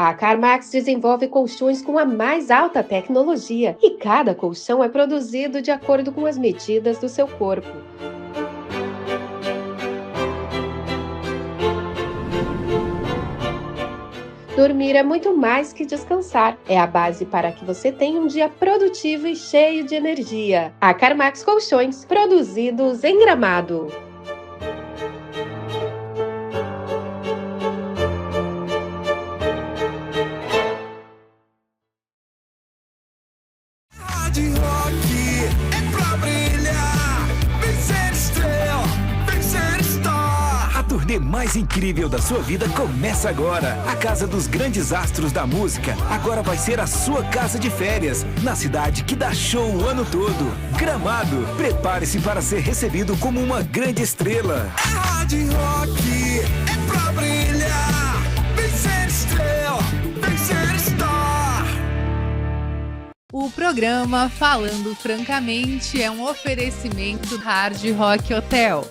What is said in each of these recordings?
A CarMax desenvolve colchões com a mais alta tecnologia e cada colchão é produzido de acordo com as medidas do seu corpo. Dormir é muito mais que descansar. É a base para que você tenha um dia produtivo e cheio de energia. A CarMax Colchões, produzidos em Gramado. Hard Rock é pra brilhar, vencer estrela, vencer star. A turnê mais incrível da sua vida começa agora. A Casa dos Grandes Astros da Música agora vai ser a sua casa de férias, na cidade que dá show o ano todo. Gramado. Prepare-se para ser recebido como uma grande estrela. Hard Rock é pra brilhar, vencer estrela, vencer star. O programa Falando Francamente é um oferecimento Hard Rock Hotel.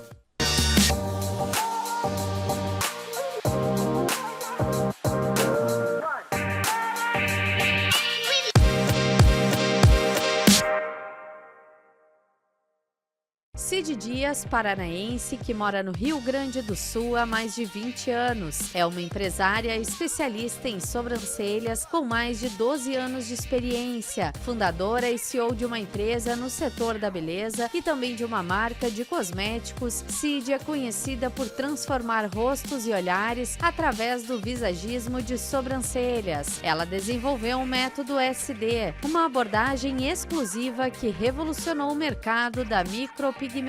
Cid Dias, paranaense, que mora no Rio Grande do Sul há mais de 20 anos. É uma empresária especialista em sobrancelhas com mais de 12 anos de experiência. Fundadora e CEO de uma empresa no setor da beleza e também de uma marca de cosméticos, Cid é conhecida por transformar rostos e olhares através do visagismo de sobrancelhas. Ela desenvolveu o método SD, uma abordagem exclusiva que revolucionou o mercado da micropigmentação,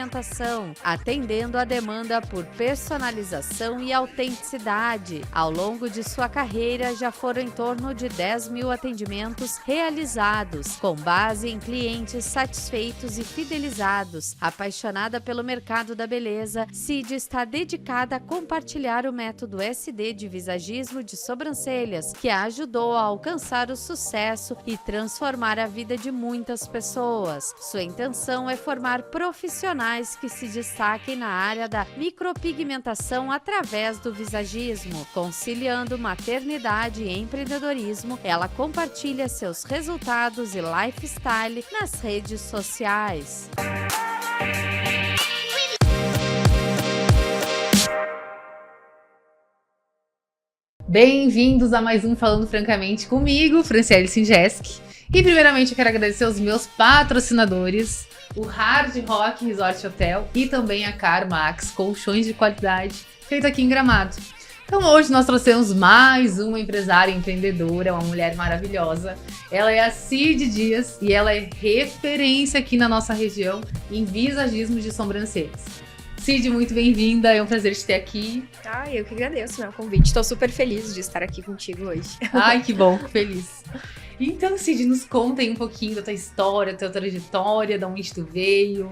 atendendo a demanda por personalização e autenticidade. Ao longo de sua carreira, já foram em torno de 10 mil atendimentos realizados, com base em clientes satisfeitos e fidelizados. Apaixonada pelo mercado da beleza, Cid está dedicada a compartilhar o método SD de visagismo de sobrancelhas, que a ajudou a alcançar o sucesso e transformar a vida de muitas pessoas. Sua intenção é formar profissionais que se destaquem na área da micropigmentação através do visagismo. Conciliando maternidade e empreendedorismo, ela compartilha seus resultados e lifestyle nas redes sociais. Bem-vindos a mais um Falando Francamente comigo, Franciele Singeski. E primeiramente eu quero agradecer aos meus patrocinadores, o Hard Rock Resort Hotel e também a CarMax, colchões de qualidade, feito aqui em Gramado. Então hoje nós trouxemos mais uma empresária empreendedora, uma mulher maravilhosa. Ela é a Cid Dias e ela é referência aqui na nossa região em visagismo de sobrancelhas. Cid, muito bem-vinda, é um prazer te ter aqui. Eu que agradeço, o convite, estou super feliz de estar aqui contigo hoje. Ai, que bom, que feliz. Então, Cid, nos conta aí um pouquinho da tua história, da tua trajetória, de onde tu veio.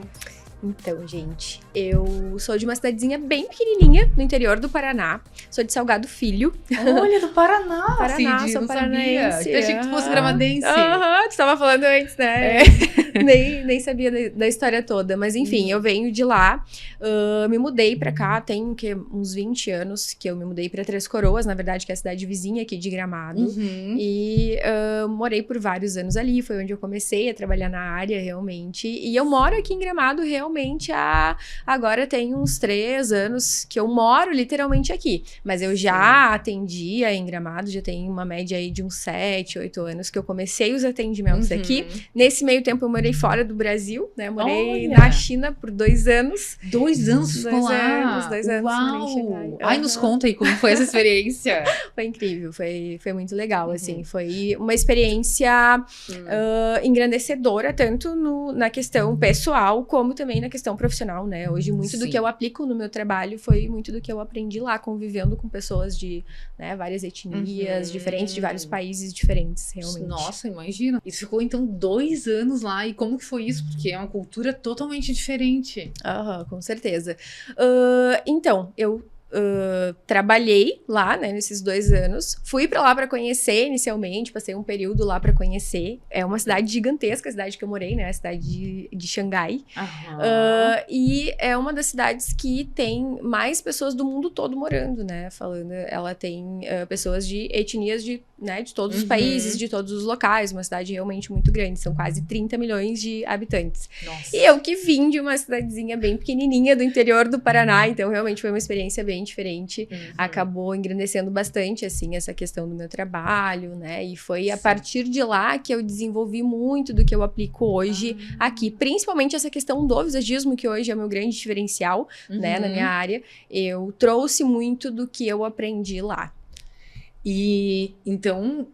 Então, gente, eu sou de uma cidadezinha bem pequenininha, no interior do Paraná. Sou de Salgado Filho. Olha, do Paraná, Paraná, Cid, sou não paranaense. sabia. Eu achei que tu fosse gramadense. Tu estava falando antes, né? Nem sabia da história toda. Mas, enfim, eu venho de lá. Me mudei pra cá, tem uns 20 anos que eu me mudei pra Três Coroas, na verdade, que é a cidade vizinha aqui de Gramado. E morei por vários anos ali, foi onde eu comecei a trabalhar na área, realmente. E eu moro aqui em Gramado, realmente, agora tem uns 3 anos que eu moro literalmente aqui. Mas eu já atendia em Gramado, já tem uma média aí de uns 7, 8 anos que eu comecei os atendimentos aqui. Nesse meio tempo eu morei fora do Brasil, né? Morei na China por 2 anos. 2 anos ficou lá? 2 anos. Uau! Ai, nos conta aí como foi essa experiência. Foi incrível, foi muito legal, assim. Foi uma experiência engrandecedora, tanto na questão pessoal, como também na questão profissional, né? Hoje, muito do que eu aplico no meu trabalho foi muito do que eu aprendi lá, convivendo com pessoas de várias etnias diferentes, de vários países diferentes, realmente. Nossa, imagina. E ficou, então, 2 anos lá. E como que foi isso? Porque é uma cultura totalmente diferente. Com certeza. Então, eu trabalhei lá, né, nesses 2 anos. Fui pra lá pra conhecer inicialmente, passei um período lá pra conhecer. É uma cidade gigantesca, a cidade que eu morei, né, a cidade de Xangai. E é uma das cidades que tem mais pessoas do mundo todo morando, né, ela tem pessoas de etnias de todos os países, de todos os locais, uma cidade realmente muito grande, são quase 30 milhões de habitantes. Nossa. E eu que vim de uma cidadezinha bem pequenininha do interior do Paraná, então realmente foi uma experiência bem diferente, acabou engrandecendo bastante, assim, essa questão do meu trabalho, né, e foi a partir de lá que eu desenvolvi muito do que eu aplico hoje aqui, principalmente essa questão do visagismo, que hoje é o meu grande diferencial, né, na minha área, eu trouxe muito do que eu aprendi lá. E então,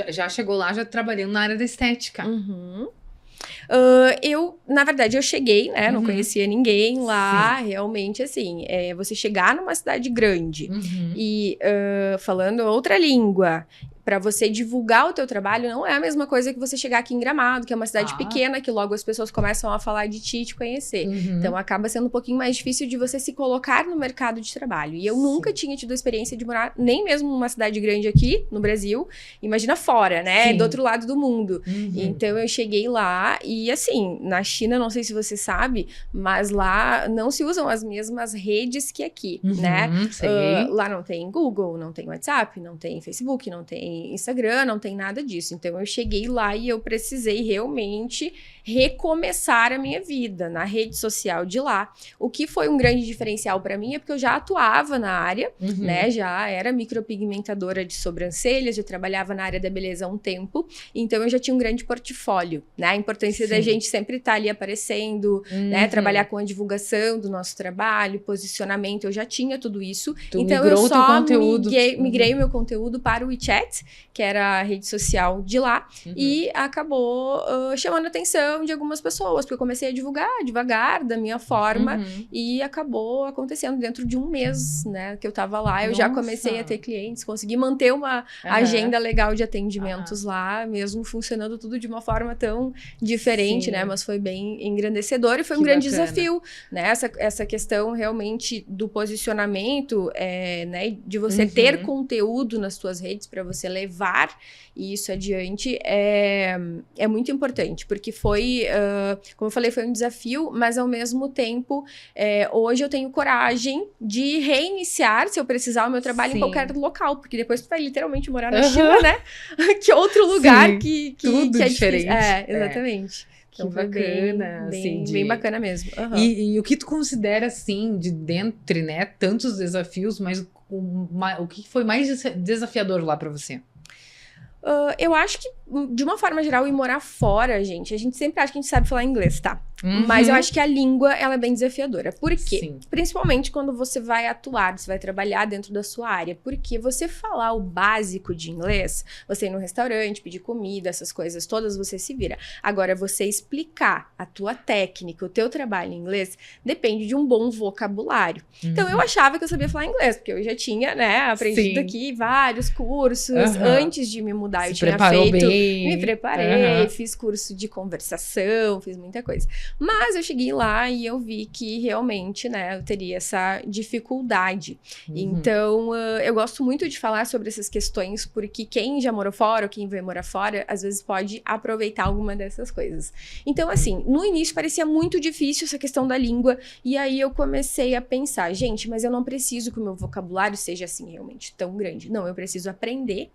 já chegou lá, já trabalhando na área da estética. Na verdade, eu cheguei, né? Não conhecia ninguém lá. Realmente, assim, você chegar numa cidade grande e falando outra língua, para você divulgar o teu trabalho, não é a mesma coisa que você chegar aqui em Gramado, que é uma cidade pequena, que logo as pessoas começam a falar de ti e te conhecer. Então, acaba sendo um pouquinho mais difícil de você se colocar no mercado de trabalho. E eu nunca tinha tido a experiência de morar nem mesmo numa cidade grande aqui, no Brasil. Imagina fora, né? Do outro lado do mundo. Então, eu cheguei lá e, assim, na China, não sei se você sabe, mas lá não se usam as mesmas redes que aqui, né? Lá não tem Google, não tem WhatsApp, não tem Facebook, não tem Instagram, não tem nada disso. Então, eu cheguei lá e eu precisei realmente recomeçar a minha vida na rede social de lá. O que foi um grande diferencial para mim é porque eu já atuava na área, né? Já era micropigmentadora de sobrancelhas, já trabalhava na área da beleza há um tempo. Então, eu já tinha um grande portfólio, né? A importância da gente sempre estar ali aparecendo, né? Trabalhar com a divulgação do nosso trabalho, posicionamento, eu já tinha tudo isso. Então, eu só migrei o meu conteúdo para o WeChat, que era a rede social de lá, e acabou chamando a atenção de algumas pessoas, porque eu comecei a divulgar devagar, da minha forma, e acabou acontecendo dentro de um mês, né, que eu tava lá, eu já comecei a ter clientes, consegui manter uma agenda legal de atendimentos lá, mesmo funcionando tudo de uma forma tão diferente, né, mas foi bem engrandecedor e foi um grande desafio, né, essa questão realmente do posicionamento, né, de você ter conteúdo nas suas redes para você levar isso adiante é muito importante, porque foi, como eu falei, foi um desafio, mas ao mesmo tempo, hoje eu tenho coragem de reiniciar, se eu precisar, o meu trabalho em qualquer local, porque depois tu vai literalmente morar na China, né? Que outro lugar que tudo é diferente. exatamente. Então, que bacana, bem bacana mesmo. E o que tu considera, assim, de dentro, né, tantos desafios, mas o que foi mais desafiador lá pra você? Eu acho que, de uma forma geral, ir morar fora, gente, a gente sempre acha que a gente sabe falar inglês, tá? Mas eu acho que a língua, ela é bem desafiadora. Por quê? Sim. Principalmente quando você vai atuar, você vai trabalhar dentro da sua área. Porque você falar o básico de inglês, você ir no restaurante, pedir comida, essas coisas todas, você se vira. Agora, você explicar a tua técnica, o teu trabalho em inglês, depende de um bom vocabulário. Então, eu achava que eu sabia falar inglês, porque eu já tinha, né, aprendido aqui vários cursos. Antes de me mudar, eu tinha feito... Me preparei, fiz curso de conversação, fiz muita coisa. Mas eu cheguei lá e eu vi que realmente, né, eu teria essa dificuldade. Então, eu gosto muito de falar sobre essas questões, porque quem já morou fora ou quem vai morar fora, às vezes pode aproveitar alguma dessas coisas. Então, assim, no início parecia muito difícil essa questão da língua, e aí eu comecei a pensar, gente, mas eu não preciso que o meu vocabulário seja assim realmente tão grande. Não, eu preciso aprender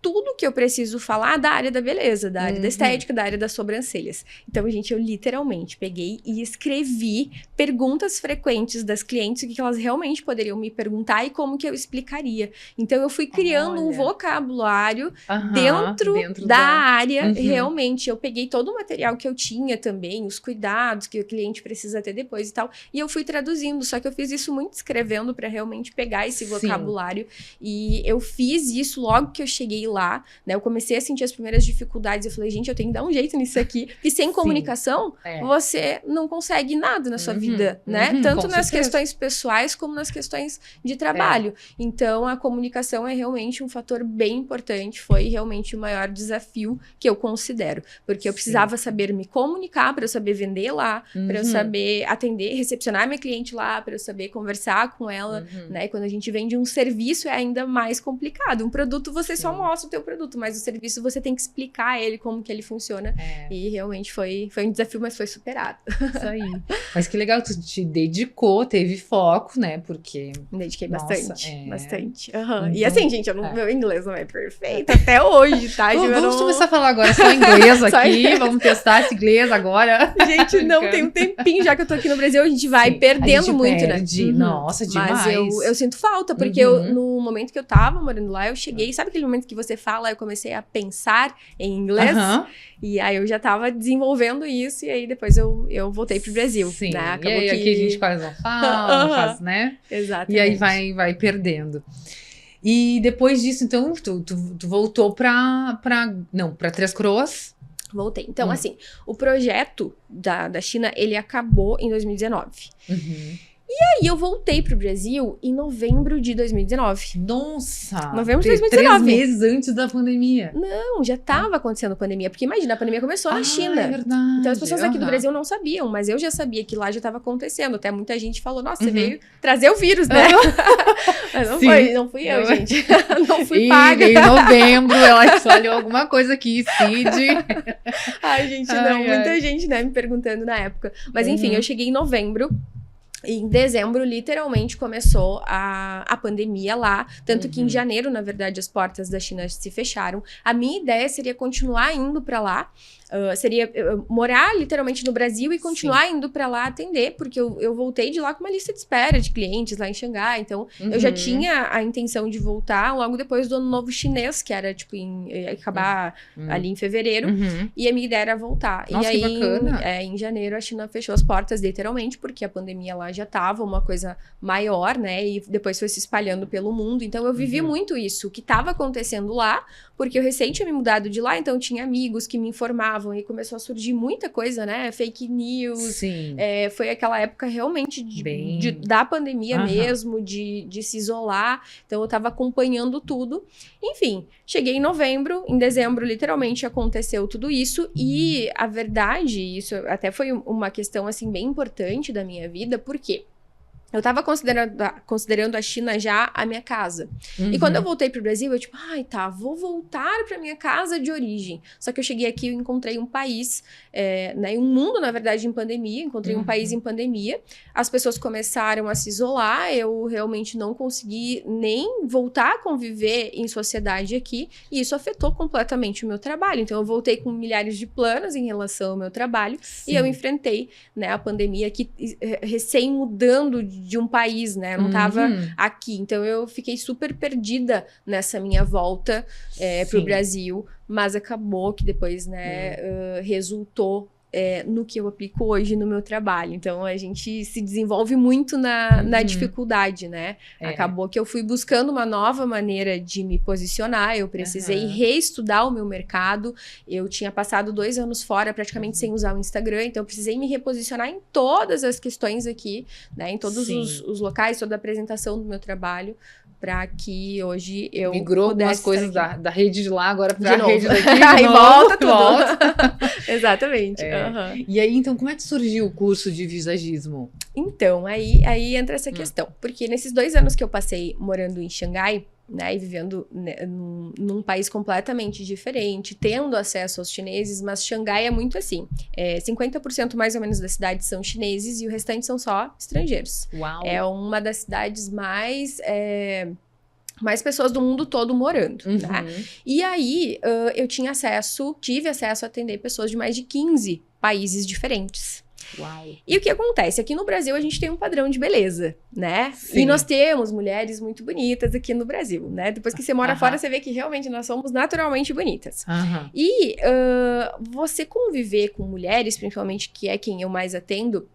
tudo que eu preciso falar da área da beleza, da área da estética, da área das sobrancelhas. Então, gente, eu literalmente peguei e escrevi perguntas frequentes das clientes, o que elas realmente poderiam me perguntar e como que eu explicaria. Então, eu fui criando um vocabulário dentro da área, realmente. Eu peguei todo o material que eu tinha também, os cuidados que o cliente precisa ter depois e tal, e eu fui traduzindo, só que eu fiz isso muito escrevendo para realmente pegar esse vocabulário. E eu fiz isso logo que eu cheguei lá, né? Eu comecei a sentir as primeiras dificuldades. Eu falei, gente, eu tenho que dar um jeito nisso aqui. E sem comunicação, você não consegue nada na sua vida, né? Tanto nas questões pessoais como nas questões de trabalho. Então, a comunicação é realmente um fator bem importante. Foi realmente o maior desafio que eu considero. Porque eu precisava saber me comunicar para eu saber vender lá, para eu saber atender, recepcionar minha cliente lá, para eu saber conversar com ela, né? E quando a gente vende um serviço, é ainda mais complicado. Um produto, você só mostra o teu produto, mas o serviço, você tem que explicar ele, como que ele funciona. E realmente foi um desafio, mas foi superado. Isso aí. Mas que legal, tu te dedicou, teve foco, né? Porque... Me dediquei bastante, bastante. E assim, gente, meu inglês não é perfeito até hoje, tá? Vamos começar a falar agora só inglês aqui, vamos testar esse inglês agora. Gente, não, tem um tempinho já que eu tô aqui no Brasil, a gente vai perdendo muito, né? Nossa, demais. Mas eu sinto falta, porque no momento que eu tava morando lá, eu cheguei, sabe aquele momento que você fala, eu comecei a pensar em inglês? E aí eu já tava desenvolvendo isso, e aí depois eu voltei pro Brasil. Sim, né? Acabou e aí aqui a gente quase não fala, não faz, né? Exatamente. E aí vai perdendo. E depois disso, então, tu voltou pra Três Coroas? Voltei. Então, assim, o projeto da China, ele acabou em 2019. E aí eu voltei pro Brasil em novembro de 2019. Nossa! Novembro de 2019. 3 meses antes da pandemia. Não, já tava acontecendo a pandemia. Porque imagina, a pandemia começou na China. É verdade. Então as pessoas aqui do Brasil não sabiam, mas eu já sabia que lá já tava acontecendo. Até muita gente falou, nossa, você veio trazer o vírus, né? Mas não fui eu, gente. Não fui paga. Em novembro, ela falhou alguma coisa aqui, Cid. Ai, gente, muita gente, né, me perguntando na época. Mas enfim, eu cheguei em novembro. E em dezembro, literalmente, começou a pandemia lá. Tanto que em janeiro, na verdade, as portas da China se fecharam. A minha ideia seria continuar indo para lá. Seria morar literalmente no Brasil e continuar indo para lá atender, porque eu voltei de lá com uma lista de espera de clientes lá em Xangai, então eu já tinha a intenção de voltar logo depois do Ano Novo Chinês, que era tipo acabar ali em fevereiro, e a minha ideia era voltar. Nossa, e aí que bacana. Em janeiro a China fechou as portas literalmente, porque a pandemia lá já tava uma coisa maior, né, e depois foi se espalhando pelo mundo, então eu vivi muito isso, o que tava acontecendo lá, porque eu recém tinha me mudado de lá, então tinha amigos que me informavam e começou a surgir muita coisa, né? Fake news. Sim. Foi aquela época realmente da pandemia mesmo, de se isolar. Então eu tava acompanhando tudo. Enfim, cheguei em novembro, em dezembro, literalmente, aconteceu tudo isso. E a verdade, isso até foi uma questão, assim, bem importante da minha vida, porque eu tava considerando a China já a minha casa. E quando eu voltei pro Brasil, eu tipo, vou voltar pra minha casa de origem. Só que eu cheguei aqui e encontrei um país, né, um mundo, na verdade, em pandemia. Encontrei um país em pandemia. As pessoas começaram a se isolar. Eu realmente não consegui nem voltar a conviver em sociedade aqui. E isso afetou completamente o meu trabalho. Então, eu voltei com milhares de planos em relação ao meu trabalho. E eu enfrentei, né, a pandemia aqui, recém mudando de um país, né? Eu não tava aqui. Então, eu fiquei super perdida nessa minha volta pro Brasil. Mas acabou que depois, né, resultou no que eu aplico hoje no meu trabalho. Então, a gente se desenvolve muito na dificuldade, né? Acabou que eu fui buscando uma nova maneira de me posicionar. Eu precisei reestudar o meu mercado. Eu tinha passado 2 anos fora, praticamente sem usar o Instagram. Então, eu precisei me reposicionar em todas as questões aqui, né? Em todos os locais, toda a apresentação do meu trabalho, para que hoje eu migrou algumas coisas da rede de lá agora para a rede daqui. Aí volta tudo. Exatamente. E aí, então, como é que surgiu o curso de visagismo? Então, aí entra essa questão. Porque nesses 2 anos que eu passei morando em Xangai, né, e vivendo num país completamente diferente, tendo acesso aos chineses, mas Xangai é muito assim, 50% mais ou menos da cidade são chineses e o restante são só estrangeiros. Uau. É uma das cidades mais pessoas do mundo todo morando, né? E aí, eu tive acesso a atender pessoas de mais de 15 países diferentes. Uau. E o que acontece? Aqui no Brasil a gente tem um padrão de beleza, né? Sim. E nós temos mulheres muito bonitas aqui no Brasil, né? Depois que você mora fora, você vê que realmente nós somos naturalmente bonitas. E você conviver com mulheres, principalmente que é quem eu mais atendo,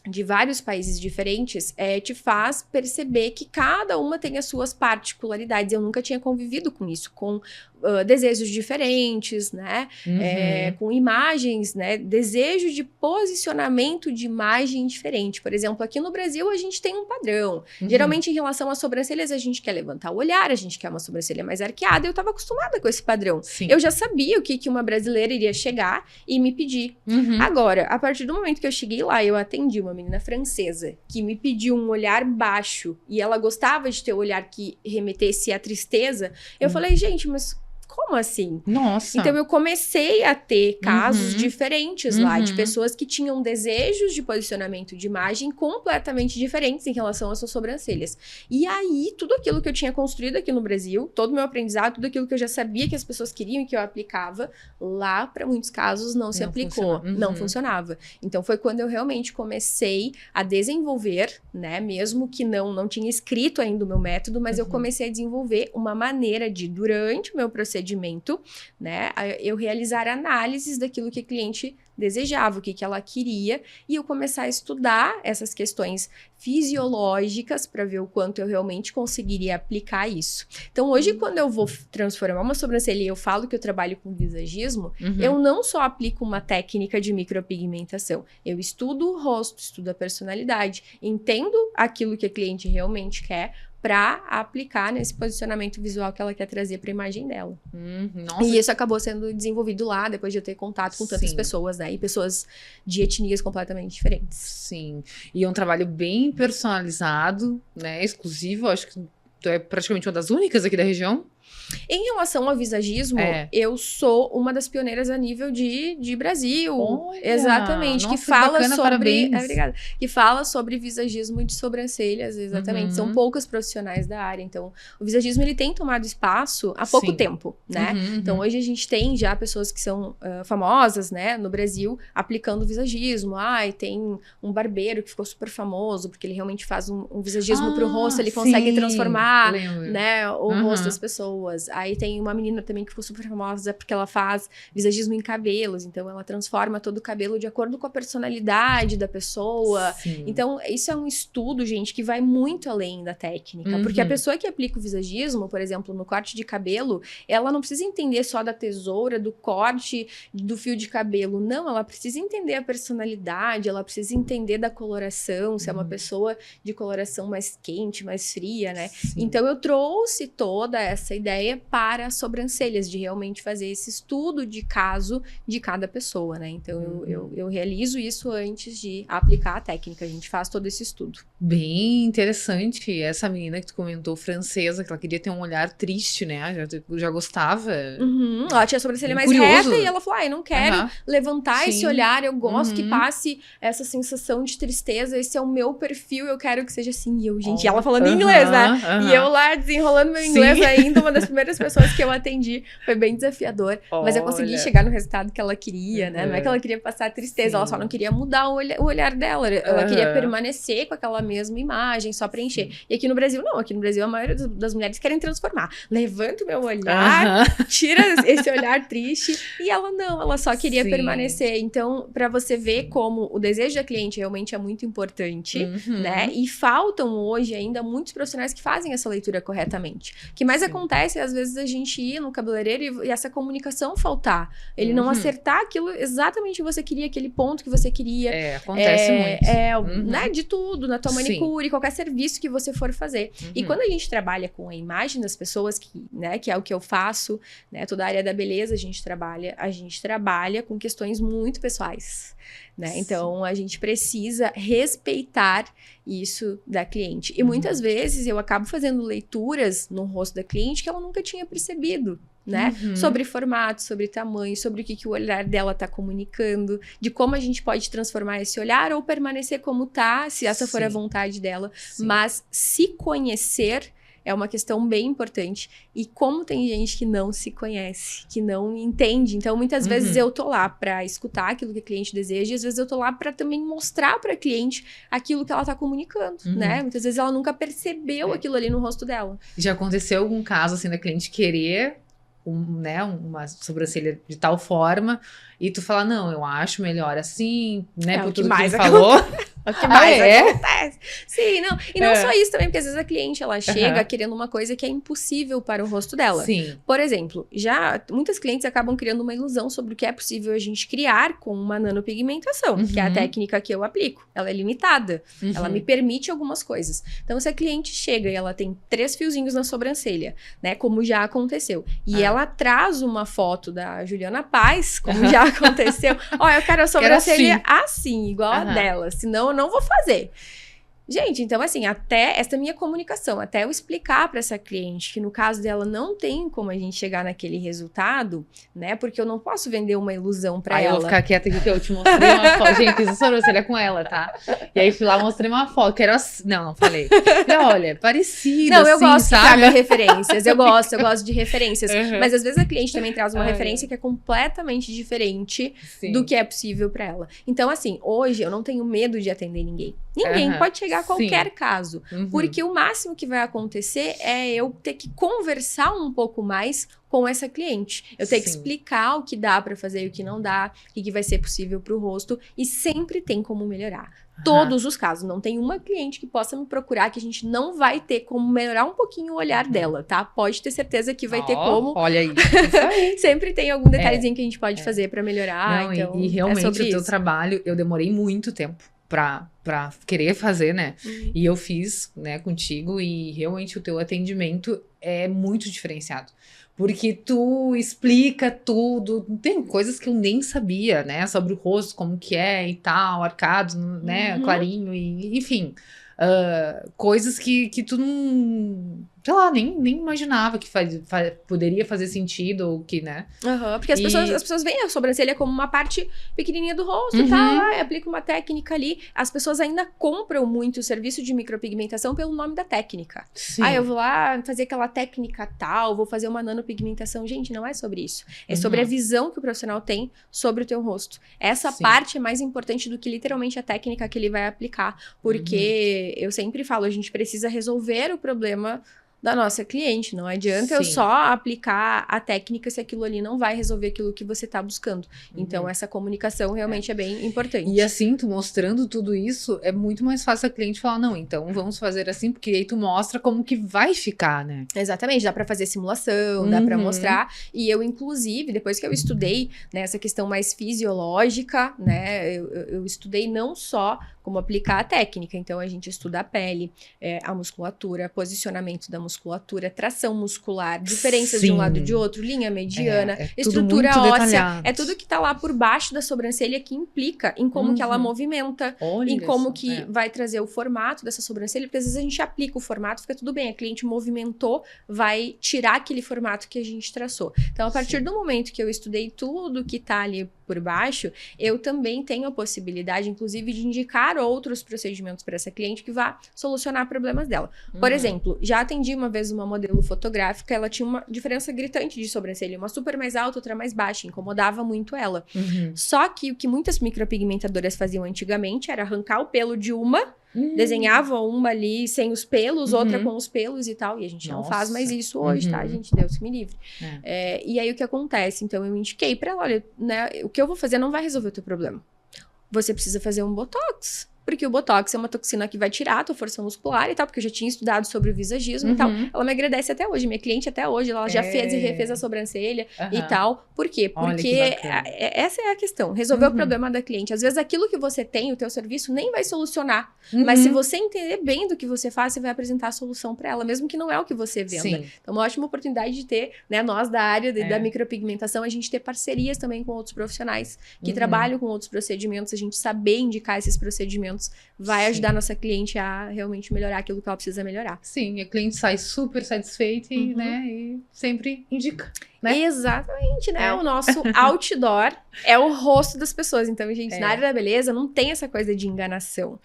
de vários países diferentes, te faz perceber que cada uma tem as suas particularidades. Eu nunca tinha convivido com isso, com desejos diferentes, né? Com imagens, né? Desejo de posicionamento de imagem diferente. Por exemplo, aqui no Brasil a gente tem um padrão. Geralmente em relação às sobrancelhas a gente quer levantar o olhar, a gente quer uma sobrancelha mais arqueada. Eu estava acostumada com esse padrão. Sim. Eu já sabia o que uma brasileira iria chegar e me pedir. Agora, a partir do momento que eu cheguei lá, eu atendi uma menina francesa que me pediu um olhar baixo e ela gostava de ter o olhar que remetesse à tristeza. Eu falei, gente, mas como assim? Nossa. Então eu comecei a ter casos diferentes lá, de pessoas que tinham desejos de posicionamento de imagem completamente diferentes em relação às suas sobrancelhas. E aí, tudo aquilo que eu tinha construído aqui no Brasil, todo o meu aprendizado, tudo aquilo que eu já sabia que as pessoas queriam e que eu aplicava, lá, para muitos casos, não se aplicou. Não funcionava. Então foi quando eu realmente comecei a desenvolver, né, mesmo que não tinha escrito ainda o meu método, mas eu comecei a desenvolver uma maneira de, durante o meu procedimento, né, eu realizar análises daquilo que a cliente desejava, o que ela queria, e eu começar a estudar essas questões fisiológicas para ver o quanto eu realmente conseguiria aplicar isso. Então, hoje, quando eu vou transformar uma sobrancelha e eu falo que eu trabalho com visagismo, eu não só aplico uma técnica de micropigmentação, eu estudo o rosto, estudo a personalidade, entendo aquilo que a cliente realmente quer, para aplicar nesse posicionamento visual que ela quer trazer para a imagem dela. Nossa. E isso acabou sendo desenvolvido lá, depois de eu ter contato com tantas pessoas, né? E pessoas de etnias completamente diferentes. Sim. E é um trabalho bem personalizado, né? Exclusivo. Acho que tu é praticamente uma das únicas aqui da região. Em relação ao visagismo, eu sou uma das pioneiras a nível de Brasil. Olha, exatamente. Nossa, que fala bacana, sobre. parabéns. Obrigada. Que fala sobre visagismo de sobrancelhas, exatamente. São poucos profissionais da área. Então, o visagismo ele tem tomado espaço há pouco tempo, né? Então, hoje a gente tem já pessoas que são famosas, né, no Brasil, aplicando visagismo. Tem um barbeiro que ficou super famoso, porque ele realmente faz um visagismo pro rosto, ele consegue transformar, né, o rosto das pessoas. Aí tem uma menina também que ficou super famosa porque ela faz visagismo em cabelos, então ela transforma todo o cabelo de acordo com a personalidade da pessoa. Então, isso é um estudo, gente, que vai muito além da técnica, porque a pessoa que aplica o visagismo, por exemplo, no corte de cabelo, ela não precisa entender só da tesoura, do corte, do fio de cabelo, não, ela precisa entender a personalidade, ela precisa entender da coloração, se é uma pessoa de coloração mais quente, mais fria, né? Então, eu trouxe toda essa ideia para as sobrancelhas, de realmente fazer esse estudo de caso de cada pessoa, né? Então, eu realizo isso antes de aplicar a técnica, a gente faz todo esse estudo. Bem interessante. Essa menina que tu comentou, francesa, que ela queria ter um olhar triste, né? Já gostava. Ela tinha a sobrancelha mais curioso. reta e ela falou, eu não quero levantar esse olhar, eu gosto que passe essa sensação de tristeza, esse é o meu perfil, eu quero que seja assim. E eu, gente, ela falando inglês, né? E eu lá desenrolando meu inglês ainda, uma das primeiras pessoas que eu atendi, foi bem desafiador, mas eu consegui chegar no resultado que ela queria, né? Não é que ela queria passar tristeza, ela só não queria mudar o olhar dela, ela queria permanecer com aquela mesma imagem, só preencher. E aqui no Brasil, não, aqui no Brasil a maioria das mulheres querem transformar. Levanta o meu olhar, tira esse olhar triste, e ela não, ela só queria permanecer. Então, pra você ver como o desejo da cliente realmente é muito importante, né? E faltam hoje ainda muitos profissionais que fazem essa leitura corretamente. O que mais acontece é, às vezes, a gente ir no cabeleireiro e essa comunicação faltar. Ele não acertar aquilo exatamente que você queria, aquele ponto que você queria. Acontece muito. Né, de tudo, na tua manicure, qualquer serviço que você for fazer. E quando a gente trabalha com a imagem das pessoas, que é o que eu faço, né, toda a área da beleza, a gente trabalha com questões muito pessoais, né? Então, a gente precisa respeitar isso da cliente. E muitas vezes eu acabo fazendo leituras no rosto da cliente que ela nunca tinha percebido, né? Sobre formato, sobre tamanho, sobre o que o olhar dela tá comunicando, de como a gente pode transformar esse olhar ou permanecer como tá, se essa for a vontade dela. Mas se conhecer é uma questão bem importante. E como tem gente que não se conhece, que não entende. Então, muitas vezes eu tô lá pra escutar aquilo que a cliente deseja, e às vezes eu tô lá pra também mostrar pra cliente aquilo que ela tá comunicando, né? Muitas vezes ela nunca percebeu aquilo ali no rosto dela. Já aconteceu algum caso, assim, da cliente querer uma sobrancelha de tal forma e tu falar, não, eu acho melhor assim, né, por o que tudo que mais tu falou. O que mais é? acontece. Sim, não. E não só isso também, porque às vezes a cliente, ela chega querendo uma coisa que é impossível para o rosto dela. Sim. Por exemplo, muitas clientes acabam criando uma ilusão sobre o que é possível a gente criar com uma nanopigmentação, que é a técnica que eu aplico. Ela é limitada. Ela me permite algumas coisas. Então, se a cliente chega e ela tem 3 fiozinhos na sobrancelha, né, como já aconteceu, e ela traz uma foto da Juliana Paz, como já aconteceu, ó, eu quero a sobrancelha assim, igual a dela, senão eu não vou fazer. Gente, então assim, até essa minha comunicação, até eu explicar para essa cliente que no caso dela não tem como a gente chegar naquele resultado, né? Porque eu não posso vender uma ilusão para ela. Aí eu vou ficar quieta aqui que eu te mostrei uma foto. Gente, fiz a sobrancelha com ela, tá? E aí fui lá, mostrei uma foto, que era assim. Não falei. E olha, parecida, não, eu assim, gosto sabe? Que traga referências, eu gosto de referências. Mas às vezes a cliente também traz uma referência que é completamente diferente do que é possível para ela. Então assim, hoje eu não tenho medo de atender ninguém. Ninguém pode chegar a qualquer caso. Porque o máximo que vai acontecer é eu ter que conversar um pouco mais com essa cliente. Eu tenho que explicar o que dá pra fazer e o que não dá, o que vai ser possível pro rosto, e sempre tem como melhorar. Todos os casos. Não tem uma cliente que possa me procurar que a gente não vai ter como melhorar um pouquinho o olhar dela, tá? Pode ter certeza que vai ter como. Olha aí. Isso aí. Sempre tem algum detalhezinho que a gente pode fazer pra melhorar. Não, então, e realmente o teu isso. trabalho, eu demorei muito tempo pra querer fazer, né? E eu fiz, né, contigo, e realmente o teu atendimento é muito diferenciado. Porque tu explica tudo, tem coisas que eu nem sabia, né, sobre o rosto, como que é e tal, arcado, né, clarinho, e enfim, coisas que tu não, sei lá, nem imaginava que poderia fazer sentido, ou que, né. Porque as pessoas veem a sobrancelha como uma parte pequenininha do rosto e tal, aplica uma técnica ali. As pessoas ainda compram muito o serviço de micropigmentação pelo nome da técnica. Eu vou lá fazer aquela técnica tal, vou fazer uma nanopigmentação. Gente, não é sobre isso. É sobre a visão que o profissional tem sobre o teu rosto. Essa parte é mais importante do que literalmente a técnica que ele vai aplicar. Porque eu sempre falo, a gente precisa resolver o problema da nossa cliente. Não adianta eu só aplicar a técnica se aquilo ali não vai resolver aquilo que você tá buscando. Então, essa comunicação realmente é bem importante. E assim, tu mostrando tudo isso, é muito mais fácil a cliente falar, não, então vamos fazer assim, porque aí tu mostra como que vai ficar, né? Exatamente, dá pra fazer simulação, dá pra mostrar. E eu, inclusive, depois que eu estudei, né, essa questão mais fisiológica, né, eu estudei não só como aplicar a técnica. Então, a gente estuda a pele, a musculatura, posicionamento da musculatura, tração muscular, diferenças de um lado e de outro, linha mediana, estrutura óssea. Detalhado. É tudo que tá lá por baixo da sobrancelha que implica em como que ela movimenta, em como que vai trazer o formato dessa sobrancelha, porque às vezes a gente aplica o formato, fica tudo bem, a cliente movimentou, vai tirar aquele formato que a gente traçou. Então, a partir do momento que eu estudei tudo que tá ali por baixo, eu também tenho a possibilidade, inclusive, de indicar outros procedimentos para essa cliente que vá solucionar problemas dela. Por exemplo, já atendi uma vez uma modelo fotográfica, ela tinha uma diferença gritante de sobrancelha, uma super mais alta, outra mais baixa, incomodava muito ela. Só que o que muitas micropigmentadoras faziam antigamente era arrancar o pelo de uma, desenhava uma ali sem os pelos, outra com os pelos e tal, e a gente não faz mais isso hoje, tá, gente? Deus que me livre. E aí, o que acontece? Então, eu indiquei pra ela, olha, né, o que eu vou fazer não vai resolver o teu problema. Você precisa fazer um botox. Porque o botox é uma toxina que vai tirar a tua força muscular e tal, porque eu já tinha estudado sobre o visagismo e tal. Ela me agradece até hoje, minha cliente até hoje, ela já fez e refez a sobrancelha e tal. Por quê? Porque essa é a questão, resolver o problema da cliente. Às vezes aquilo que você tem, o teu serviço, nem vai solucionar. Mas se você entender bem do que você faz, você vai apresentar a solução para ela, mesmo que não é o que você venda. Então, uma ótima oportunidade de ter, né, nós da área da micropigmentação, a gente ter parcerias também com outros profissionais que trabalham com outros procedimentos, a gente saber indicar esses procedimentos vai ajudar a nossa cliente a realmente melhorar aquilo que ela precisa melhorar. Sim, a cliente sai super satisfeita e, né, e sempre indica. Né? Exatamente, né? O nosso outdoor é o rosto das pessoas. Então, gente, na área da beleza não tem essa coisa de enganação.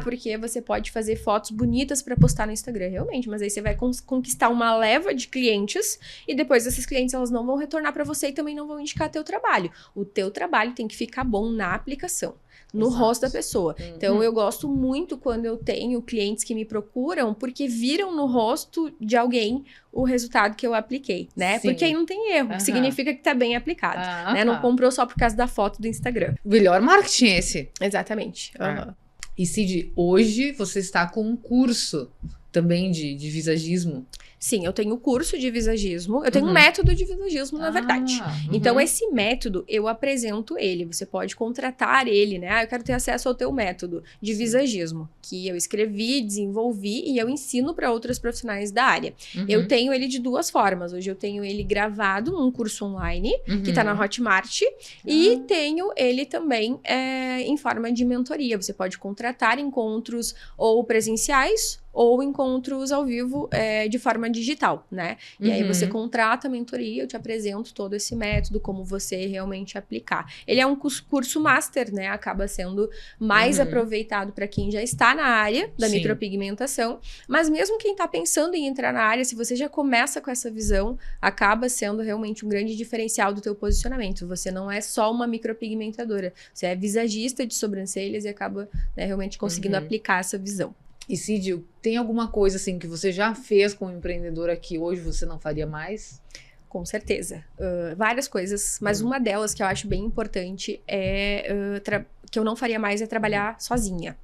Porque você pode fazer fotos bonitas pra postar no Instagram, realmente, mas aí você vai conquistar uma leva de clientes e depois esses clientes, elas não vão retornar pra você e também não vão indicar teu trabalho. O teu trabalho tem que ficar bom na aplicação, no rosto da pessoa. Então, eu gosto muito quando eu tenho clientes que me procuram porque viram no rosto de alguém o resultado que eu apliquei, né? Porque aí não tem erro. Aham. Significa que tá bem aplicado, né? Não comprou só por causa da foto do Instagram. Melhor marketing esse. Exatamente. E Cid, hoje você está com um curso também de visagismo. Sim, eu tenho curso de visagismo, eu tenho um método de visagismo, na verdade. Então, esse método, eu apresento ele. Você pode contratar ele, né? Eu quero ter acesso ao teu método de visagismo, que eu escrevi, desenvolvi e eu ensino para outros profissionais da área. Eu tenho ele de duas formas. Hoje eu tenho ele gravado num curso online, que tá na Hotmart, e tenho ele também em forma de mentoria. Você pode contratar encontros ou presenciais ou encontros ao vivo de forma digital, né? E aí você contrata a mentoria, eu te apresento todo esse método, como você realmente aplicar. Ele é um curso master, né? Acaba sendo mais aproveitado para quem já está na área da micropigmentação, mas mesmo quem está pensando em entrar na área, se você já começa com essa visão, acaba sendo realmente um grande diferencial do teu posicionamento. Você não é só uma micropigmentadora, você é visagista de sobrancelhas e acaba, né, realmente conseguindo aplicar essa visão. E Cid, tem alguma coisa assim que você já fez como empreendedora que hoje você não faria mais? Com certeza. Várias coisas, mas uma delas que eu acho bem importante que eu não faria mais é trabalhar sozinha.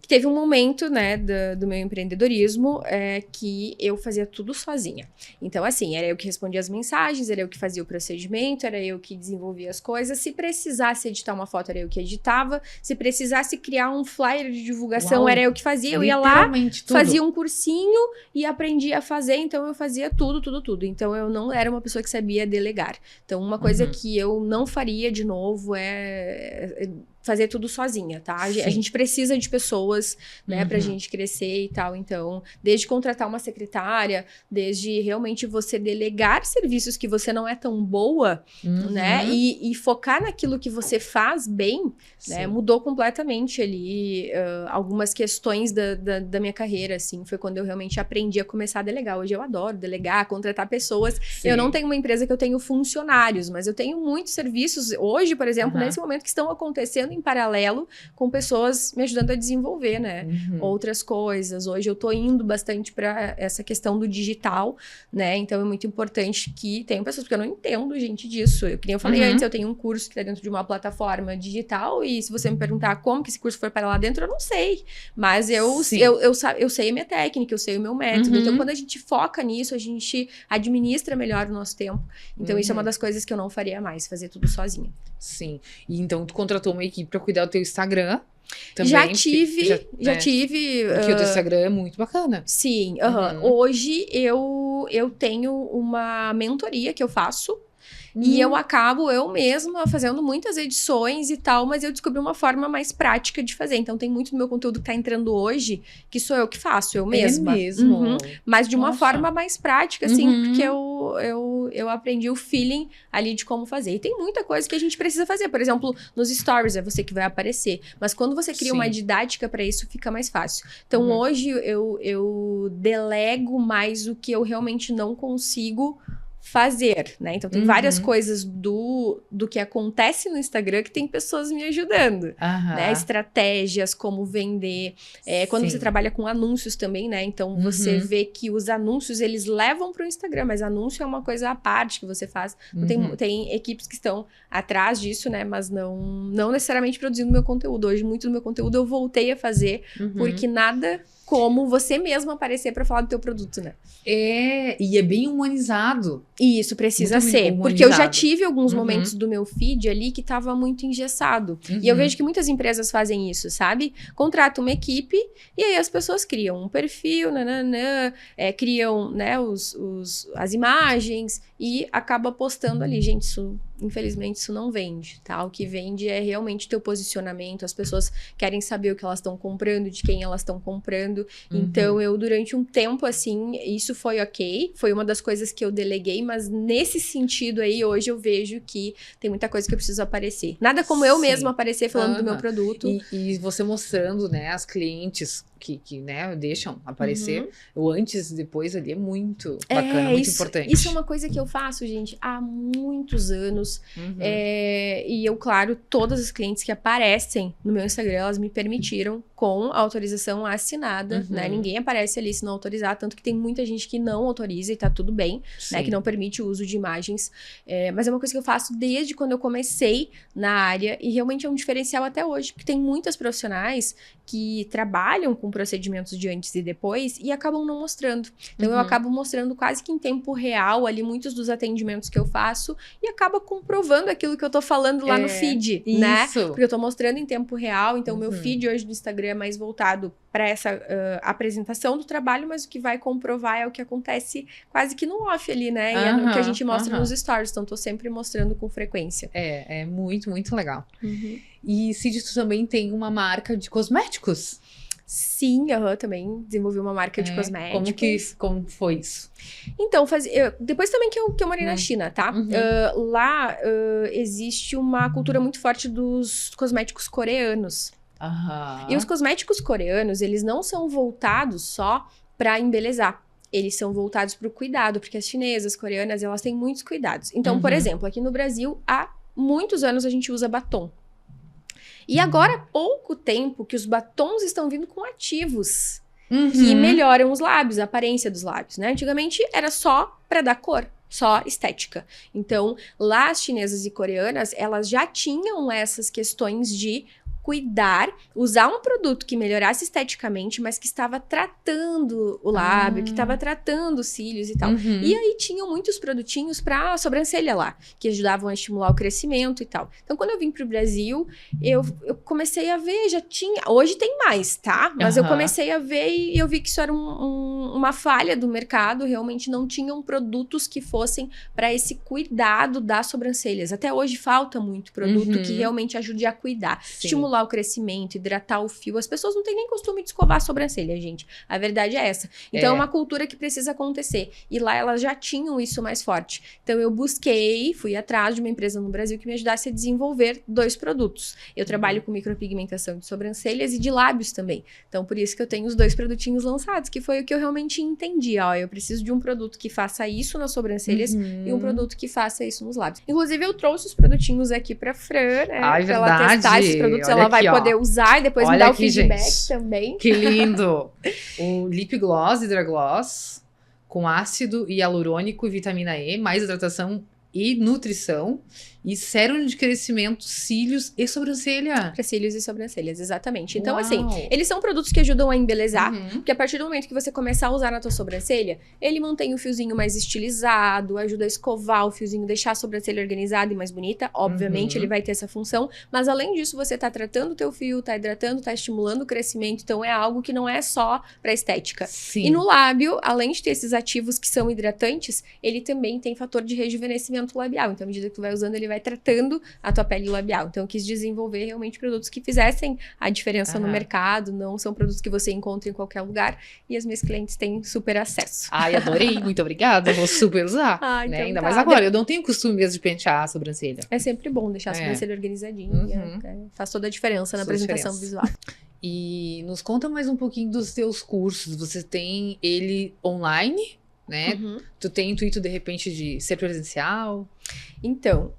Teve um momento, né, do meu empreendedorismo que eu fazia tudo sozinha. Então, assim, era eu que respondia as mensagens, era eu que fazia o procedimento, era eu que desenvolvia as coisas. Se precisasse editar uma foto, era eu que editava. Se precisasse criar um flyer de divulgação, era eu que fazia. Eu ia lá, fazia um cursinho e aprendia a fazer. Então, eu fazia tudo. Então, eu não era uma pessoa que sabia delegar. Então, uma coisa que eu não faria de novo é fazer tudo sozinha, tá? A gente precisa de pessoas, né, pra gente crescer e tal. Então, desde contratar uma secretária, desde realmente você delegar serviços que você não é tão boa, né? E focar naquilo que você faz bem, né? Mudou completamente ali algumas questões da minha carreira, assim. Foi quando eu realmente aprendi a começar a delegar. Hoje eu adoro delegar, contratar pessoas. Eu não tenho uma empresa que eu tenho funcionários, mas eu tenho muitos serviços hoje, por exemplo, nesse momento que estão acontecendo em paralelo com pessoas me ajudando a desenvolver, né? Outras coisas. Hoje eu tô indo bastante para essa questão do digital, né? Então é muito importante que tenham pessoas, porque eu não entendo, gente, disso. Que nem eu falei antes, eu tenho um curso que tá dentro de uma plataforma digital e se você me perguntar como que esse curso foi para lá dentro, eu não sei. Mas eu sei a minha técnica, eu sei o meu método. Então quando a gente foca nisso, a gente administra melhor o nosso tempo. Então isso é uma das coisas que eu não faria mais, fazer tudo sozinha. Sim. E então tu contratou uma equipe para cuidar do teu Instagram também? Já tive. Porque o teu Instagram é muito bacana. Sim. Hoje eu tenho uma mentoria que eu faço. E eu acabo eu mesma fazendo muitas edições e tal, mas eu descobri uma forma mais prática de fazer. Então tem muito do meu conteúdo que tá entrando hoje que sou eu que faço, eu mesma. É mesmo? Mas de uma forma mais prática, assim, porque eu aprendi o feeling ali de como fazer. E tem muita coisa que a gente precisa fazer. Por exemplo, nos stories é você que vai aparecer. Mas quando você cria uma didática para isso, fica mais fácil. Então hoje eu delego mais o que eu realmente não consigo fazer, né? Então tem várias coisas do que acontece no Instagram que tem pessoas me ajudando, né? Estratégias, como vender, quando você trabalha com anúncios também, né? Então você vê que os anúncios eles levam para o Instagram, mas anúncio é uma coisa à parte que você faz. Então, tem equipes que estão atrás disso, né? Mas não necessariamente produzindo meu conteúdo. Hoje muito do meu conteúdo eu voltei a fazer porque nada como você mesmo aparecer para falar do teu produto, né? E é bem humanizado. E isso precisa ser, porque eu já tive alguns momentos do meu feed ali que tava muito engessado. E eu vejo que muitas empresas fazem isso, sabe? Contratam uma equipe e aí as pessoas criam um perfil, criam, né, as imagens e acaba postando ali. Gente, infelizmente isso não vende, tá? O que vende é realmente o teu posicionamento, as pessoas querem saber o que elas estão comprando, de quem elas estão comprando. Então eu durante um tempo assim, isso foi ok, foi uma das coisas que eu deleguei, mas nesse sentido aí hoje eu vejo que tem muita coisa que eu preciso aparecer. Nada como eu mesma aparecer falando do meu produto. E você mostrando, né, as clientes que né, deixam aparecer o antes e depois ali é muito bacana, muito importante. Isso é uma coisa que eu faço, gente, há muitos anos. E eu, claro, todas as clientes que aparecem no meu Instagram, elas me permitiram com a autorização assinada, né? Ninguém aparece ali se não autorizar, tanto que tem muita gente que não autoriza e tá tudo bem, né? Que não permite o uso de imagens. Mas é uma coisa que eu faço desde quando eu comecei na área e realmente é um diferencial até hoje, porque tem muitas profissionais que trabalham com procedimentos de antes e depois e acabam não mostrando. Então, eu acabo mostrando quase que em tempo real ali muitos dos atendimentos que eu faço e acaba comprovando aquilo que eu tô falando lá no feed, né? Porque eu tô mostrando em tempo real, então o meu feed hoje no Instagram é mais voltado para essa apresentação do trabalho, mas o que vai comprovar é o que acontece quase que no off ali, né? E é no que a gente mostra nos stories, então tô sempre mostrando com frequência. É muito, muito legal. E Cid, tu também tem uma marca de cosméticos? Sim, também desenvolvi uma marca de cosméticos. Como foi isso? Então, depois também que eu morei na China, tá? Lá existe uma cultura muito forte dos cosméticos coreanos. E os cosméticos coreanos, eles não são voltados só para embelezar. Eles são voltados para o cuidado, porque as chinesas, coreanas, elas têm muitos cuidados. Então, por exemplo, aqui no Brasil, há muitos anos a gente usa batom. E agora, há pouco tempo que os batons estão vindo com ativos que melhoram os lábios, a aparência dos lábios, né? Antigamente era só para dar cor, só estética. Então, lá as chinesas e coreanas, elas já tinham essas questões de cuidar, usar um produto que melhorasse esteticamente, mas que estava tratando o lábio, que estava tratando os cílios e tal. E aí tinham muitos produtinhos para sobrancelha lá, que ajudavam a estimular o crescimento e tal. Então, quando eu vim pro Brasil, eu comecei a ver, já tinha... Hoje tem mais, tá? Mas eu comecei a ver e eu vi que isso era uma falha do mercado, realmente não tinham produtos que fossem para esse cuidado das sobrancelhas. Até hoje falta muito produto que realmente ajude a cuidar, estimular o crescimento, hidratar o fio. As pessoas não têm nem costume de escovar a sobrancelha, gente. A verdade é essa. Então, é uma cultura que precisa acontecer. E lá elas já tinham isso mais forte. Então, eu fui atrás de uma empresa no Brasil que me ajudasse a desenvolver 2 produtos. Eu trabalho com micropigmentação de sobrancelhas e de lábios também. Então, por isso que eu tenho os 2 produtinhos lançados, que foi o que eu realmente entendi. Eu preciso de um produto que faça isso nas sobrancelhas e um produto que faça isso nos lábios. Inclusive, eu trouxe os produtinhos aqui pra Fran, né? Ai, pra ela testar esses produtos. Olha ela vai poder usar e depois me dar o feedback, gente, também. Que lindo! O Lip Gloss Hydra Gloss com ácido hialurônico e vitamina E, mais hidratação e nutrição. E sérum de crescimento, cílios e sobrancelha. Para cílios e sobrancelhas, exatamente. Então, assim, eles são produtos que ajudam a embelezar, porque a partir do momento que você começar a usar na tua sobrancelha, ele mantém o fiozinho mais estilizado, ajuda a escovar o fiozinho, deixar a sobrancelha organizada e mais bonita. Obviamente, ele vai ter essa função, mas além disso, você tá tratando o teu fio, tá hidratando, tá estimulando o crescimento, então é algo que não é só pra estética. E no lábio, além de ter esses ativos que são hidratantes, ele também tem fator de rejuvenescimento labial. Então, à medida que tu vai usando, ele vai tratando a tua pele labial. Então, eu quis desenvolver realmente produtos que fizessem a diferença no mercado, não são produtos que você encontra em qualquer lugar, e as minhas clientes têm super acesso. Ai, adorei, muito obrigada, vou super usar. Então Ainda mais agora, eu não tenho costume mesmo de pentear a sobrancelha. É sempre bom deixar a sobrancelha organizadinha, faz toda a diferença na apresentação visual. E nos conta mais um pouquinho dos teus cursos, você tem ele online, né? Tu tem intuito, de repente, de ser presencial? Então,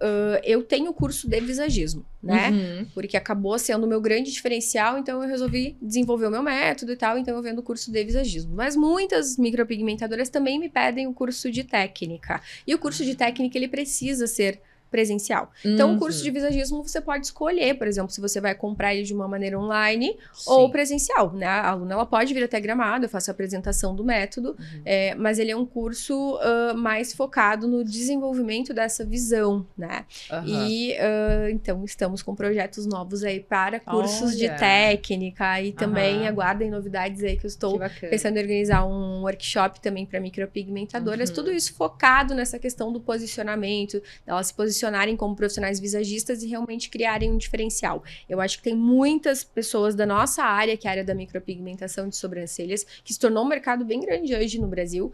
eu tenho curso de visagismo, né? Porque acabou sendo o meu grande diferencial, então eu resolvi desenvolver o meu método e tal, então eu vendo o curso de visagismo. Mas muitas micropigmentadoras também me pedem o curso de técnica. E o curso de técnica, ele precisa ser presencial. Então, o curso de visagismo você pode escolher, por exemplo, se você vai comprar ele de uma maneira online ou presencial, né? A aluna, ela pode vir até Gramado, eu faço a apresentação do método, mas ele é um curso mais focado no desenvolvimento dessa visão, né? E, então, estamos com projetos novos aí para cursos de técnica e também aguardem novidades aí que eu estou pensando em organizar um workshop também para micropigmentadoras, tudo isso focado nessa questão do posicionamento, elas se posicionarem como profissionais visagistas e realmente criarem um diferencial. Eu acho que tem muitas pessoas da nossa área, que é a área da micropigmentação de sobrancelhas, que se tornou um mercado bem grande hoje no Brasil,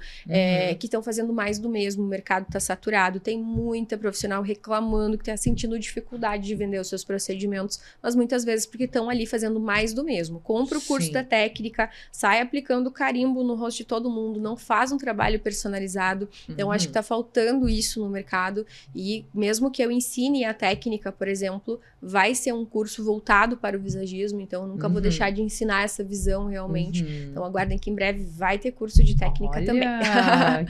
que estão fazendo mais do mesmo, o mercado está saturado, tem muita profissional reclamando que está sentindo dificuldade de vender os seus procedimentos, mas muitas vezes porque estão ali fazendo mais do mesmo. Compra o curso da técnica, sai aplicando carimbo no rosto de todo mundo, não faz um trabalho personalizado, então acho que está faltando isso no mercado e mesmo mesmo que eu ensine a técnica, por exemplo, vai ser um curso voltado para o visagismo, então eu nunca vou deixar de ensinar essa visão realmente. Então aguardem que em breve vai ter curso de técnica também.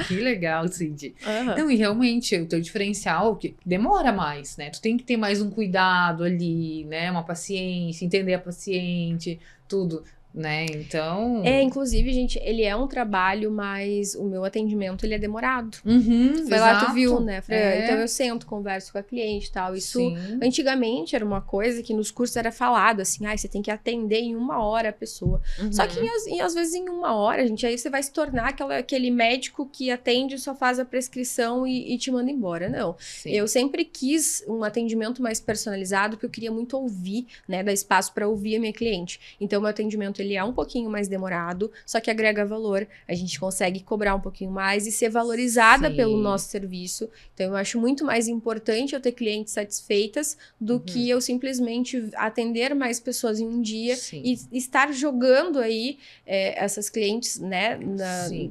Que legal, Cindy. Não, e realmente, o teu diferencial que demora mais, né? Tu tem que ter mais um cuidado ali, né? Uma paciência, entender a paciente, tudo, né? Então... inclusive, gente, ele é um trabalho, mas o meu atendimento, ele é demorado. Foi lá, tu viu, né, Fran? Então eu sento, converso com a cliente e tal. Isso, antigamente, era uma coisa que nos cursos era falado, assim, você tem que atender em 1 hora a pessoa. Só que, às vezes, em 1 hora, gente, aí você vai se tornar aquele médico que atende, só faz a prescrição e te manda embora. Não. Eu sempre quis um atendimento mais personalizado, porque eu queria muito ouvir, né, dar espaço para ouvir a minha cliente. Então, meu atendimento, ele é um pouquinho mais demorado, só que agrega valor. A gente consegue cobrar um pouquinho mais e ser valorizada pelo nosso serviço. Então, eu acho muito mais importante eu ter clientes satisfeitas do que eu simplesmente atender mais pessoas em um dia e estar jogando aí essas clientes, né,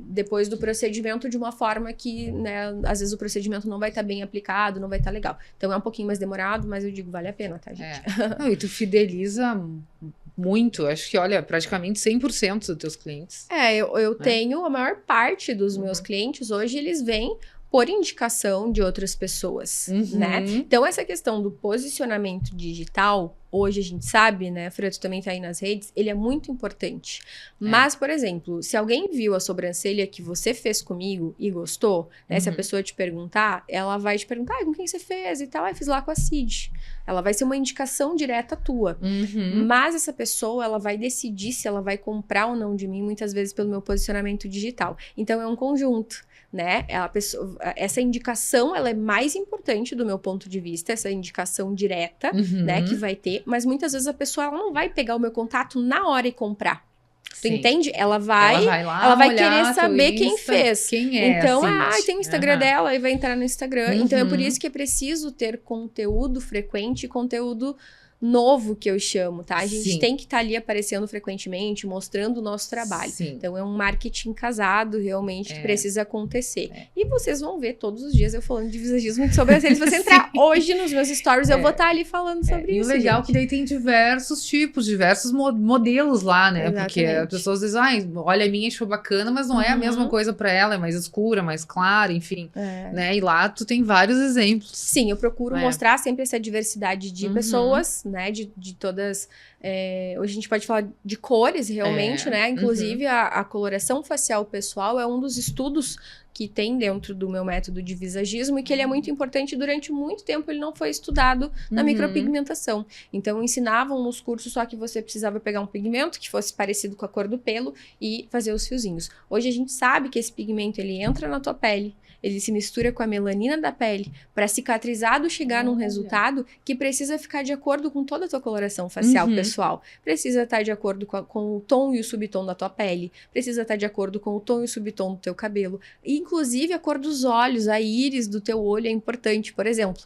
depois do procedimento de uma forma que, né, às vezes o procedimento não vai estar bem aplicado, não vai estar legal. Então, é um pouquinho mais demorado, mas eu digo, vale a pena, tá, gente? Não, e tu fideliza muito, acho que, olha, praticamente 100% dos teus clientes. Eu tenho a maior parte dos meus clientes, hoje eles vêm por indicação de outras pessoas, né? Então, essa questão do posicionamento digital, hoje a gente sabe, né, Fran, tu também tá aí nas redes, ele é muito importante. Mas, por exemplo, se alguém viu a sobrancelha que você fez comigo e gostou, né, se a pessoa te perguntar, ela vai te perguntar, com quem você fez e tal, fiz lá com a Cid. Ela vai ser uma indicação direta tua. Mas essa pessoa, ela vai decidir se ela vai comprar ou não de mim, muitas vezes pelo meu posicionamento digital. Então, é um conjunto, né? Essa indicação, ela é mais importante do meu ponto de vista, essa indicação direta, né, que vai ter, mas muitas vezes a pessoa, ela não vai pegar o meu contato na hora e comprar. Tu entende? Ela vai lá, ela vai querer saber quem fez. Quem é? Então, tem o Instagram dela e vai entrar no Instagram. Então, é por isso que é preciso ter conteúdo frequente, conteúdo novo, que eu chamo, tá? A gente tem que estar ali aparecendo frequentemente, mostrando o nosso trabalho. Então, é um marketing casado, realmente, que precisa acontecer. E vocês vão ver todos os dias eu falando de visagismo e de sobrancelha. Se você entrar hoje nos meus stories, eu vou estar ali falando sobre isso. E o legal é que daí tem diversos tipos, diversos modelos lá, né? Exatamente. Porque as pessoas dizem, olha, a minha achou bacana, mas não é a mesma coisa pra ela, é mais escura, mais clara, enfim. Né? E lá tu tem vários exemplos. Sim, eu procuro mostrar sempre essa diversidade de pessoas, né, de todas... hoje a gente pode falar de cores, realmente, né? Inclusive, a coloração facial pessoal é um dos estudos que tem dentro do meu método de visagismo e que ele é muito importante. Durante muito tempo ele não foi estudado na micropigmentação. Então, ensinavam nos cursos só que você precisava pegar um pigmento que fosse parecido com a cor do pelo e fazer os fiozinhos. Hoje a gente sabe que esse pigmento, ele entra na tua pele, ele se mistura com a melanina da pele para cicatrizado chegar num resultado que precisa ficar de acordo com toda a tua coloração facial pessoal. Precisa estar de acordo com o tom e o subtom da tua pele. Precisa estar de acordo com o tom e o subtom do teu cabelo. E, inclusive, a cor dos olhos, a íris do teu olho é importante. Por exemplo,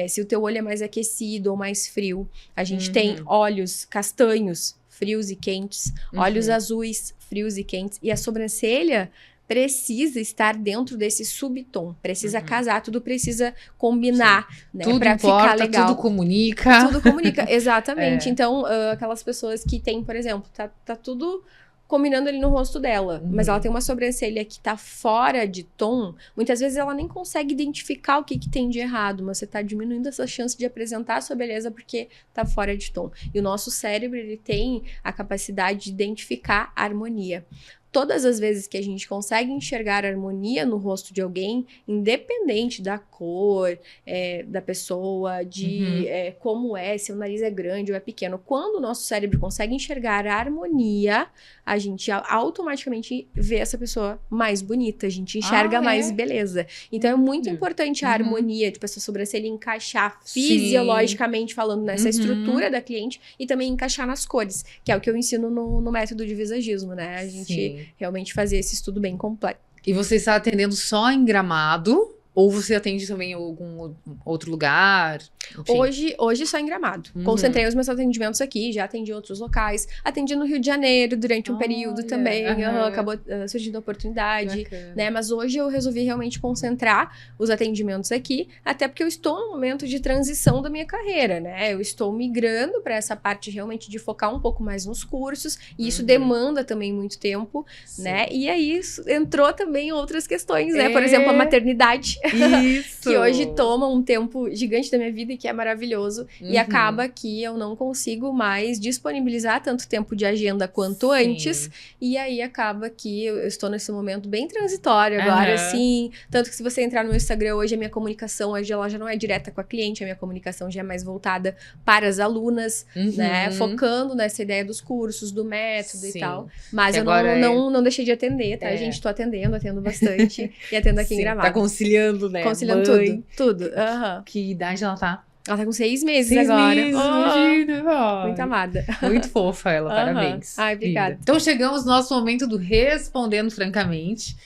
se o teu olho é mais aquecido ou mais frio, a gente tem olhos castanhos, frios e quentes, olhos azuis, frios e quentes. E a sobrancelha precisa estar dentro desse subtom, precisa casar, tudo precisa combinar, né, tudo pra importa, ficar legal. Tudo comunica. Tudo comunica, exatamente. Então, aquelas pessoas que têm, por exemplo, tá tudo combinando ali no rosto dela, mas ela tem uma sobrancelha que tá fora de tom, muitas vezes ela nem consegue identificar o que tem de errado, mas você tá diminuindo essa chance de apresentar a sua beleza porque tá fora de tom. E o nosso cérebro, ele tem a capacidade de identificar a harmonia. Todas as vezes que a gente consegue enxergar harmonia no rosto de alguém, independente da cor, da pessoa, de como se o nariz é grande ou é pequeno, quando o nosso cérebro consegue enxergar a harmonia, a gente automaticamente vê essa pessoa mais bonita, a gente enxerga mais beleza. Então é muito importante a harmonia, tipo, essa sobrancelha encaixar fisiologicamente falando nessa estrutura da cliente e também encaixar nas cores, que é o que eu ensino no método de visagismo, né? A gente realmente fazer esse estudo bem completo. E você está atendendo só em Gramado? Ou você atende também em algum outro lugar? Enfim. Hoje só em Gramado. Concentrei os meus atendimentos aqui, já atendi em outros locais. Atendi no Rio de Janeiro durante um período também. Acabou surgindo a oportunidade, né? Mas hoje eu resolvi realmente concentrar os atendimentos aqui, até porque eu estou no momento de transição da minha carreira, né? Eu estou migrando para essa parte realmente de focar um pouco mais nos cursos, e isso demanda também muito tempo, né? E aí entrou também outras questões, né? Por exemplo, a maternidade. Isso! Que hoje toma um tempo gigante da minha vida e que é maravilhoso. E acaba que eu não consigo mais disponibilizar tanto tempo de agenda quanto antes. E aí acaba que eu estou nesse momento bem transitório agora, assim. Tanto que se você entrar no Instagram hoje, a minha comunicação hoje ela já não é direta com a cliente, a minha comunicação já é mais voltada para as alunas, né? Focando nessa ideia dos cursos, do método e tal. Mas eu não deixei de atender, tá, gente? Tô atendo bastante. E atendo aqui em Gramado. Tá conciliando, né? Conciliando tudo. Que idade ela tá? Ela tá com 6 meses agora. 6 meses, imagina. Muito amada. Muito fofa ela, parabéns. Ai, obrigada. Linda. Então chegamos no nosso momento do Respondendo Francamente.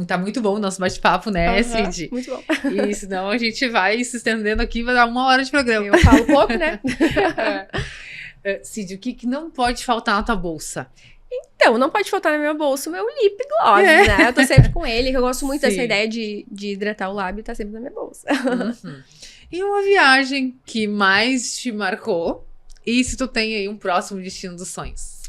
Tá muito bom o nosso bate-papo, né, Cid? Muito bom. E senão a gente vai se estendendo aqui, vai dar 1 hora de programa. Eu falo pouco, né? Cid, o que não pode faltar na tua bolsa? Então, não pode faltar na minha bolsa o meu lip gloss, né? Eu tô sempre com ele, que eu gosto muito dessa ideia de hidratar o lábio, tá sempre na minha bolsa. E uma viagem que mais te marcou? E se tu tem aí um próximo destino dos sonhos?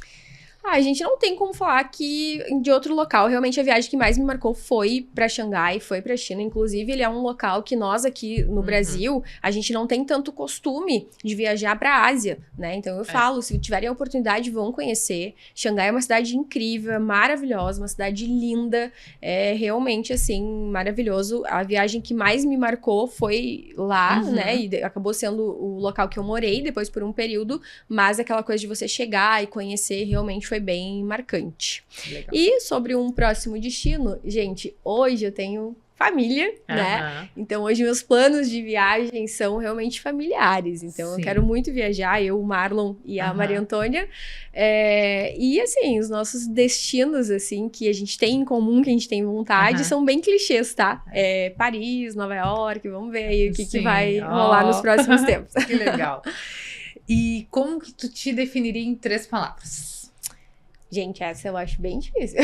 A gente não tem como falar que de outro local. Realmente a viagem que mais me marcou foi pra Xangai, foi pra China. Inclusive, ele é um local que nós aqui no Brasil, a gente não tem tanto costume de viajar pra Ásia, né? Então eu falo, se tiverem a oportunidade, vão conhecer. Xangai é uma cidade incrível, é maravilhosa, uma cidade linda. É realmente, assim, maravilhoso. A viagem que mais me marcou foi lá, né? E acabou sendo o local que eu morei depois por um período. Mas aquela coisa de você chegar e conhecer realmente foi bem marcante. Legal. E sobre um próximo destino, gente, hoje eu tenho família, né? Então hoje meus planos de viagem são realmente familiares. Então eu quero muito viajar, eu, o Marlon e a Maria Antônia. E assim, os nossos destinos, assim, que a gente tem em comum, que a gente tem vontade, são bem clichês, tá? Paris, Nova York, vamos ver aí o que vai rolar nos próximos tempos. Que legal. E como que tu te definiria em 3 palavras? Gente, essa eu acho bem difícil.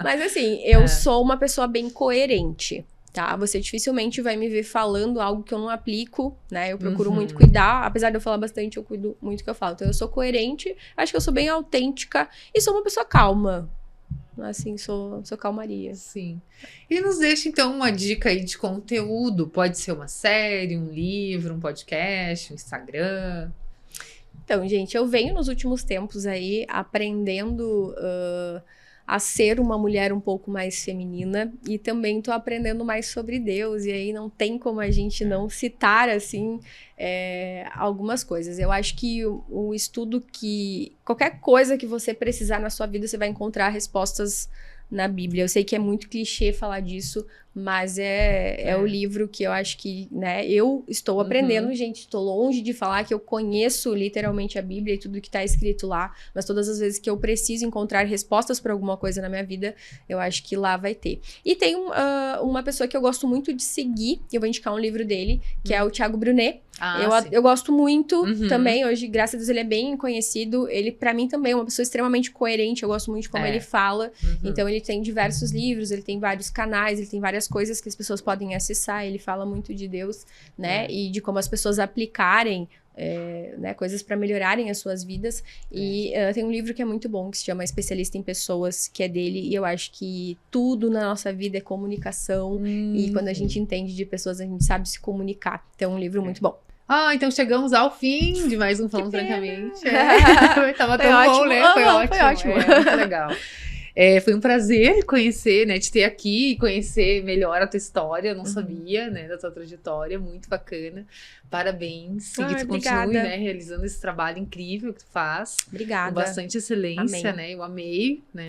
Mas assim, eu sou uma pessoa bem coerente, tá? Você dificilmente vai me ver falando algo que eu não aplico, né? Eu procuro muito cuidar. Apesar de eu falar bastante, eu cuido muito do que eu falo. Então, eu sou coerente, acho que eu sou bem autêntica e sou uma pessoa calma. Assim, sou calmaria. Sim. E nos deixa, então, uma dica aí de conteúdo. Pode ser uma série, um livro, um podcast, um Instagram... Então, gente, eu venho nos últimos tempos aí aprendendo a ser uma mulher um pouco mais feminina e também tô aprendendo mais sobre Deus, e aí não tem como a gente não citar, assim, algumas coisas. Eu acho que o estudo que... Qualquer coisa que você precisar na sua vida, você vai encontrar respostas na Bíblia. Eu sei que é muito clichê falar disso, mas é o livro que eu acho que, né, eu estou aprendendo, gente, estou longe de falar que eu conheço literalmente a Bíblia e tudo que está escrito lá, mas todas as vezes que eu preciso encontrar respostas para alguma coisa na minha vida, eu acho que lá vai ter. E tem uma pessoa que eu gosto muito de seguir, eu vou indicar um livro dele, que é o Thiago Brunet. Eu gosto muito também, hoje, graças a Deus, ele é bem conhecido. Ele, pra mim, também é uma pessoa extremamente coerente. Eu gosto muito de como ele fala. Então, ele tem diversos livros, ele tem vários canais, ele tem várias coisas que as pessoas podem acessar. Ele fala muito de Deus, né? E de como as pessoas aplicarem né, coisas para melhorarem as suas vidas. E tem um livro que é muito bom, que se chama Especialista em Pessoas, que é dele. E eu acho que tudo na nossa vida é comunicação. E quando a gente entende de pessoas, a gente sabe se comunicar. Então, é um livro muito bom. Então chegamos ao fim de mais um Falando Francamente. Tava tão bom, né? Foi ótimo. Muito legal. Foi um prazer conhecer, né? Te ter aqui e conhecer melhor a tua história. Eu não sabia, né? Da tua trajetória. Muito bacana. Parabéns. E que tu Obrigada. continue, né, realizando esse trabalho incrível que tu faz. Obrigada. Com bastante excelência, Amém. né? Eu amei, né,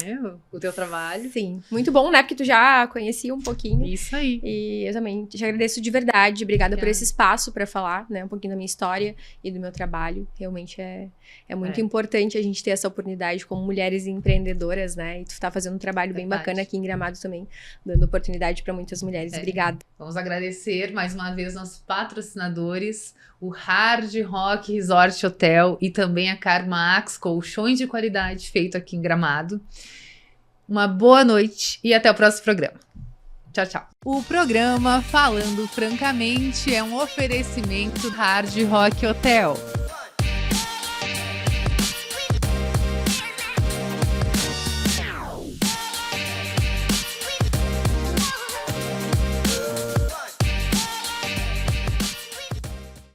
o teu trabalho. Sim, muito bom, né? Porque tu já conhecia um pouquinho. Isso aí. E eu também te agradeço de verdade. Obrigada por Obrigada. esse espaço para falar, né, um pouquinho da minha história e do meu trabalho. Realmente é muito importante a gente ter essa oportunidade como mulheres empreendedoras, né? E tu tá fazendo um trabalho bem Verdade. bacana aqui em Gramado também, dando oportunidade para muitas mulheres. Obrigada. Vamos agradecer mais uma vez nossos patrocinadores, o Hard Rock Resort Hotel e também a CarMax, colchões de qualidade feito aqui em Gramado. Uma boa noite e até o próximo programa. Tchau, tchau. O programa Falando Francamente é um oferecimento Hard Rock Hotel.